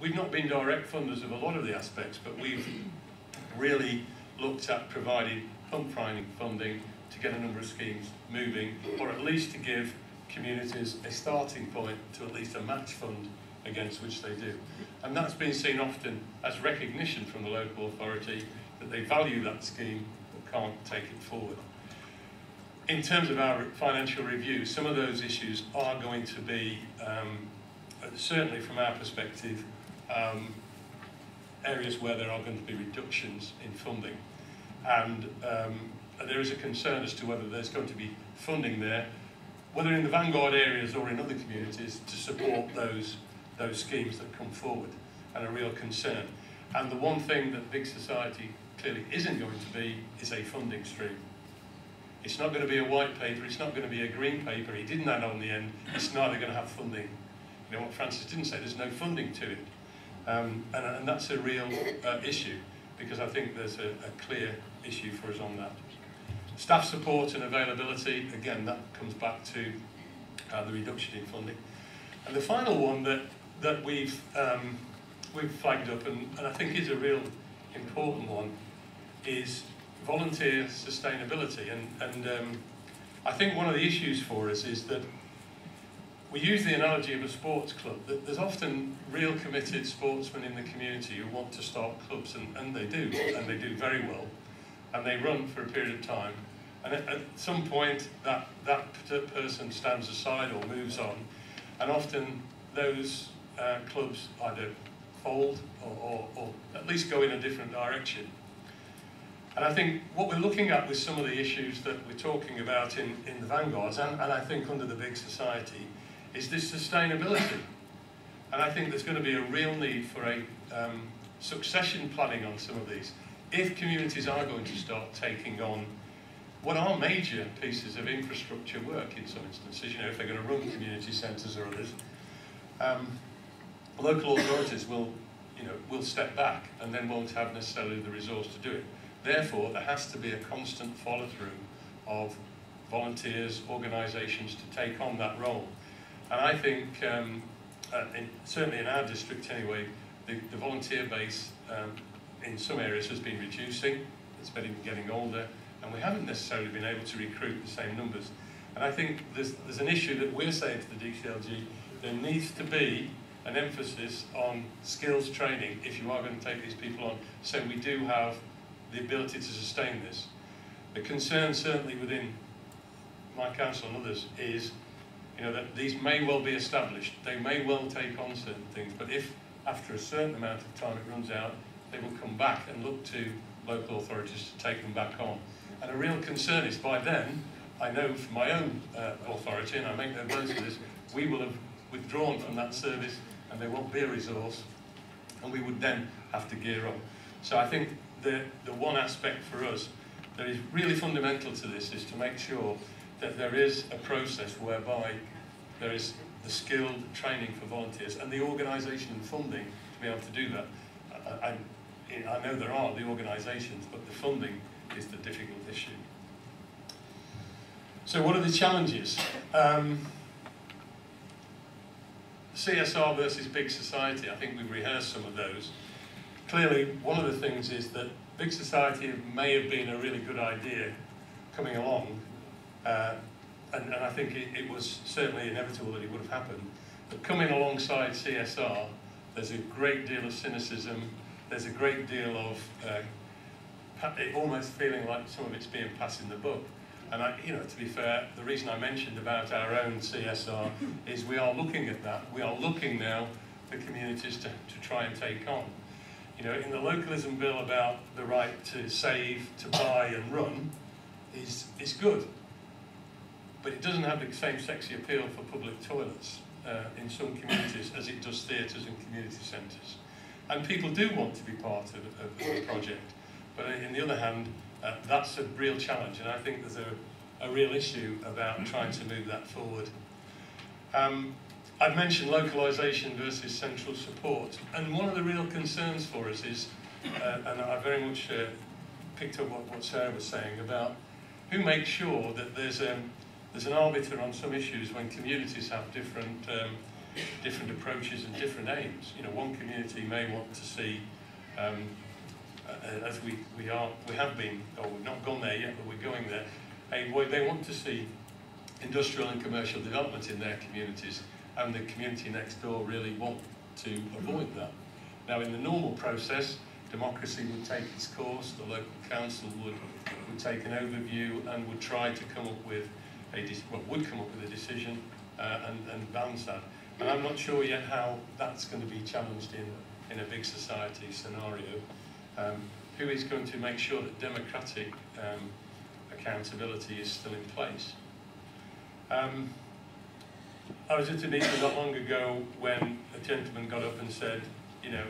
we've not been direct funders of a lot of the aspects, but we've really looked at providing pump priming funding to get a number of schemes moving, or at least to give communities a starting point to at least a match fund against which they do. And that's been seen often as recognition from the local authority that they value that scheme but can't take it forward. In terms of our financial review, some of those issues are going to be, certainly from our perspective, areas where there are going to be reductions in funding. And there is a concern as to whether there's going to be funding there, whether in the vanguard areas or in other communities, to support those schemes that come forward, and a real concern. And the one thing that big society clearly isn't going to be is a funding stream. It's not going to be a white paper, it's not going to be a green paper, he didn't add on the end, it's neither going to have funding. You know what Francis didn't say, there's no funding to it. And that's a real issue, because I think there's a clear issue for us on that. Staff support and availability, again, that comes back to the reduction in funding. And the final one that we've flagged up, and I think is a real important one, is volunteer sustainability. And I think one of the issues for us is that we use the analogy of a sports club, that there's often real committed sportsmen in the community who want to start clubs, and they do very well, and they run for a period of time, and at some point that person stands aside or moves on, and often those clubs either fold or at least go in a different direction. And I think what we're looking at with some of the issues that we're talking about in the vanguards, and I think under the big society, is this sustainability. And I think there's going to be a real need for a succession planning on some of these. If communities are going to start taking on what are major pieces of infrastructure work in some instances, you know, if they're going to run community centres or others, local authorities will step back and then won't have necessarily the resource to do it. Therefore, there has to be a constant follow-through of volunteers, organisations to take on that role. And I think, certainly in our district anyway, the volunteer base in some areas has been reducing, it's been getting older, and we haven't necessarily been able to recruit the same numbers. And I think there's an issue that we're saying to the DCLG, there needs to be an emphasis on skills training if you are going to take these people on, so we do have the ability to sustain this. The concern certainly within my council and others is, you know, that these may well be established, they may well take on certain things, but if after a certain amount of time it runs out, they will come back and look to local authorities to take them back on. And a real concern is by then, I know from my own authority, and I make no bones of this, we will have withdrawn from that service and there won't be a resource, and we would then have to gear up. So I think the one aspect for us that is really fundamental to this is to make sure that there is a process whereby there is the skilled training for volunteers and the organisation and funding to be able to do that. I know there are the organisations, but the funding is the difficult issue. So what are the challenges? CSR versus big society, I think we've rehearsed some of those. Clearly, one of the things is that big society may have been a really good idea coming along, and I think it was certainly inevitable that it would have happened. But coming alongside CSR, there's a great deal of cynicism, there's a great deal of almost feeling like some of it's being passed in the book. And to be fair, the reason I mentioned about our own CSR is we are looking at that. We are looking now for communities to try and take on. You know, in the localism bill about the right to save, to buy and run is good. But it doesn't have the same sexy appeal for public toilets in some communities as it does theatres and community centres. And people do want to be part of the project. But on the other hand, that's a real challenge, and I think there's a real issue about trying to move that forward. I've mentioned localisation versus central support, and one of the real concerns for us is, and I very much picked up what Sarah was saying about who makes sure that there's an arbiter on some issues when communities have different different approaches and different aims. You know, one community may want to see, as we have been, or we've not gone there yet, but we're going there. They want to see industrial and commercial development in their communities, and the community next door really want to avoid that. Now, in the normal process, democracy would take its course, the local council would take an overview and would try to come up with a decision and balance that. And I'm not sure yet how that's going to be challenged in a big society scenario. Who is going to make sure that democratic accountability is still in place? I was at a meeting not long ago when a gentleman got up and said, you know,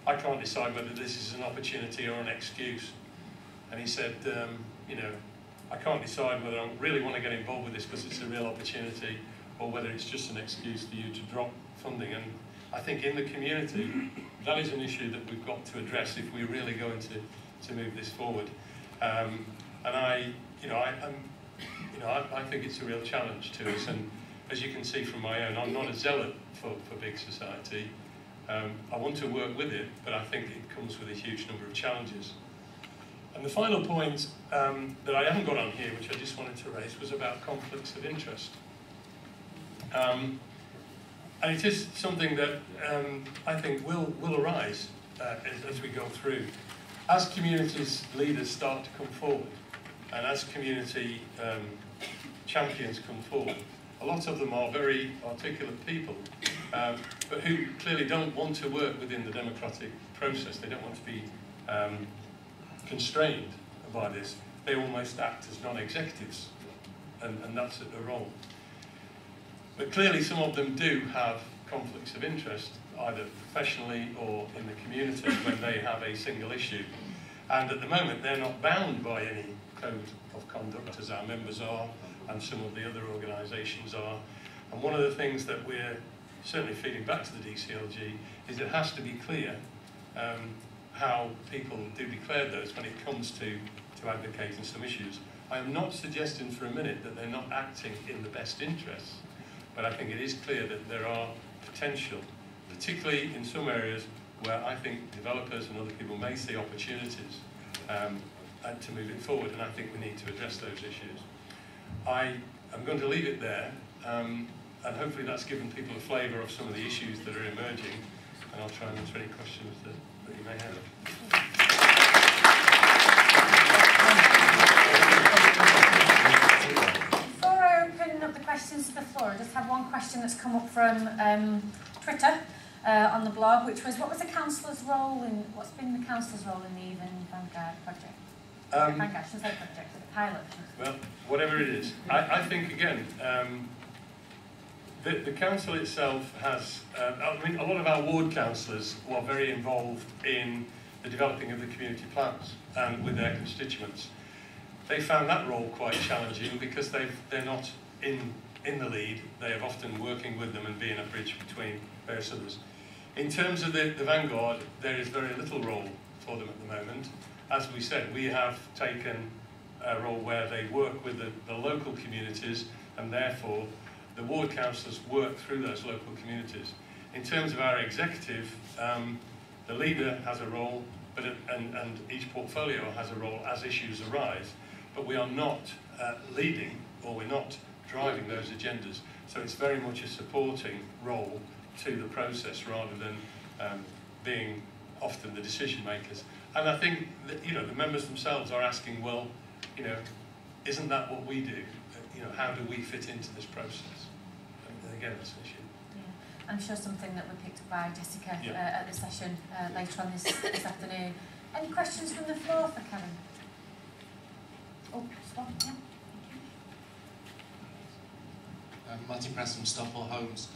I can't decide whether this is an opportunity or an excuse. And he said, you know, I can't decide whether I really want to get involved with this because it's a real opportunity, or whether it's just an excuse for you to drop funding. And I think in the community, that is an issue that we've got to address if we're really going to move this forward. And I think it's a real challenge to us. And as you can see from my own, I'm not a zealot for big society. I want to work with it, but I think it comes with a huge number of challenges. And the final point that I haven't got on here, which I just wanted to raise, was about conflicts of interest. And it is something that I think will arise as we go through. As communities leaders start to come forward, and as community champions come forward, a lot of them are very articulate people, but who clearly don't want to work within the democratic process. They don't want to be constrained by this. They almost act as non-executives, and that's a role. But clearly some of them do have conflicts of interest, either professionally or in the community when they have a single issue. And at the moment they're not bound by any code of conduct, as our members are, and some of the other organisations are. And one of the things that we're certainly feeding back to the DCLG is it has to be clear how people do declare those when it comes to advocating some issues. I am not suggesting for a minute that they're not acting in the best interests, but I think it is clear that there are potential, particularly in some areas where I think developers and other people may see opportunities to move it forward, and I think we need to address those issues. I am going to leave it there, and hopefully that's given people a flavour of some of the issues that are emerging, and I'll try and answer any questions that you may have. Before I open up the questions to the floor, I just have one question that's come up from Twitter on the blog, which was, what's been the councillor's role in the Even Vanguard project? Vanguard, shouldn't say project, but the pilot. Well, whatever it is, I think again, the council itself has, I mean, a lot of our ward councillors are very involved in the developing of the community plans and with their constituents. They found that role quite challenging because they're not in the lead. They are often working with them and being a bridge between various others. In terms of the Vanguard, there is very little role for them at the moment. As we said, we have taken a role where they work with the local communities, and therefore the ward councillors work through those local communities. In terms of our executive, the leader has a role, and each portfolio has a role as issues arise, but we are not leading, or we're not driving those agendas. So it's very much a supporting role to the process rather than being often the decision makers. And I think that, you know, the members themselves are asking, well, you know, isn't that what we do? You know, how do we fit into this process? And again, that's an issue. Yeah. I'm sure something that we picked up by Jessica at the session later on this afternoon. Any questions from the floor for Kevin? Oh, just one, yeah. Martin Press from Stockport Homes.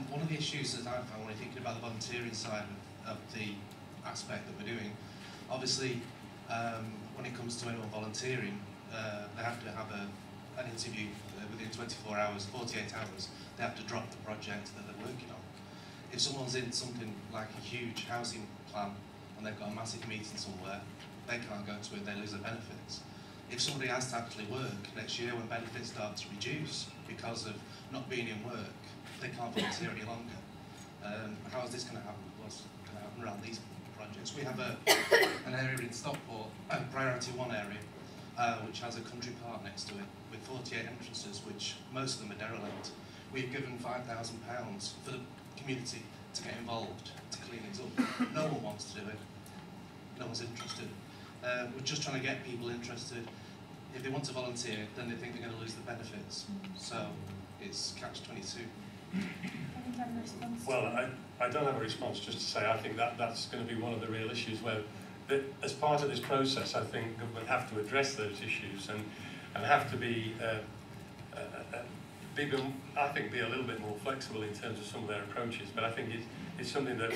One of the issues that I found when thinking about the volunteering side of the aspect that we're doing, obviously when it comes to anyone volunteering, they have to have an interview within 24 hours, 48 hours. They have to drop the project that they're working on. If someone's in something like a huge housing plan and they've got a massive meeting somewhere, they can't go to it, they lose their benefits. If somebody has to actually work next year when benefits start to reduce because of not being in work, they can't volunteer any longer. How is this going to happen? What's going to happen around these projects? We have an area in Stockport, a Priority 1 area, which has a country park next to it, with 48 entrances, which most of them are derelict. We've given £5,000 for the community to get involved, to clean it up. No one wants to do it. No one's interested. We're just trying to get people interested. If they want to volunteer, then they think they're going to lose the benefits. So it's catch-22. Well, I don't have a response, just to say I think that's going to be one of the real issues where, as part of this process, I think government have to address those issues and have to be be a little bit more flexible in terms of some of their approaches. But I think it's something that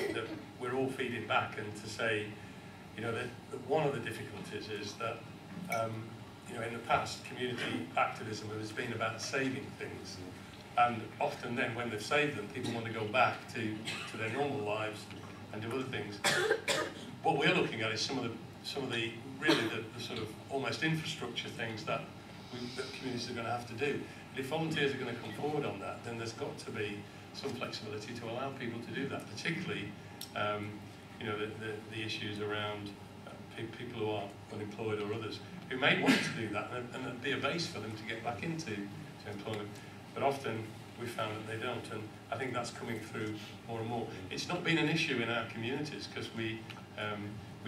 we're all feeding back, and to say, you know, that one of the difficulties is that, you know, in the past, community activism has been about saving things. And often then, when they've saved them, people want to go back to their normal lives and do other things. What we're looking at is some of the really the sort of almost infrastructure things that communities are going to have to do. And if volunteers are going to come forward on that, then there's got to be some flexibility to allow people to do that, particularly you know, the issues around people who are unemployed or others who may want to do that, and it'd be a base for them to get back into employment. But often we found that they don't, and I think that's coming through more and more. It's not been an issue in our communities because we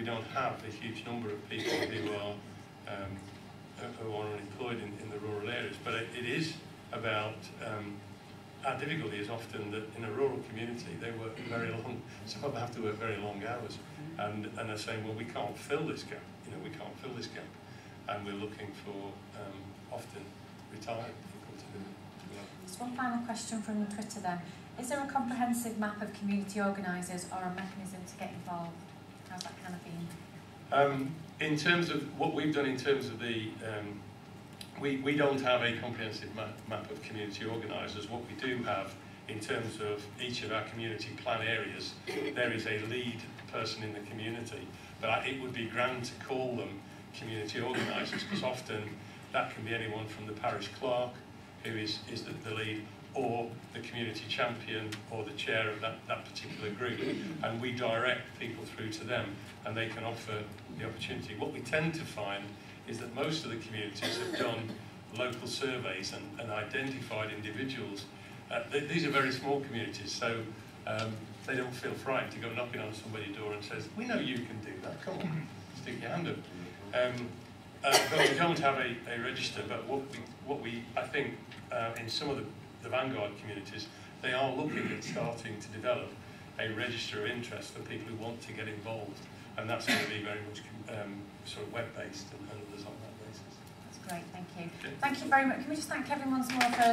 don't have a huge number of people who are unemployed in the rural areas. But it is about our difficulty is often that in a rural community they work very long. Some of them have to work very long hours, and they're saying, well, we can't fill this gap. You know, we can't fill this gap, and we're looking for often retired people to do it. Just one final question from Twitter then. Is there a comprehensive map of community organisers or a mechanism to get involved? How's that kind of been? In terms of what we've done in terms of the, we don't have a comprehensive map of community organisers. What we do have in terms of each of our community plan areas, there is a lead person in the community. But it would be grand to call them community organisers, because often that can be anyone from the parish clerk, who is the lead, or the community champion, or the chair of that particular group. And we direct people through to them, and they can offer the opportunity. What we tend to find is that most of the communities have done local surveys and identified individuals. These are very small communities, so they don't feel frightened to go knocking on somebody's door and says, we know you can do that, come on, stick your hand up. But we don't have a register, but what we I think in some of the vanguard communities, they are looking at starting to develop a register of interest for people who want to get involved, and that's going to be very much sort of web-based and others on that basis. That's great, thank you. Okay. Thank you very much. Can we just thank everyone once more for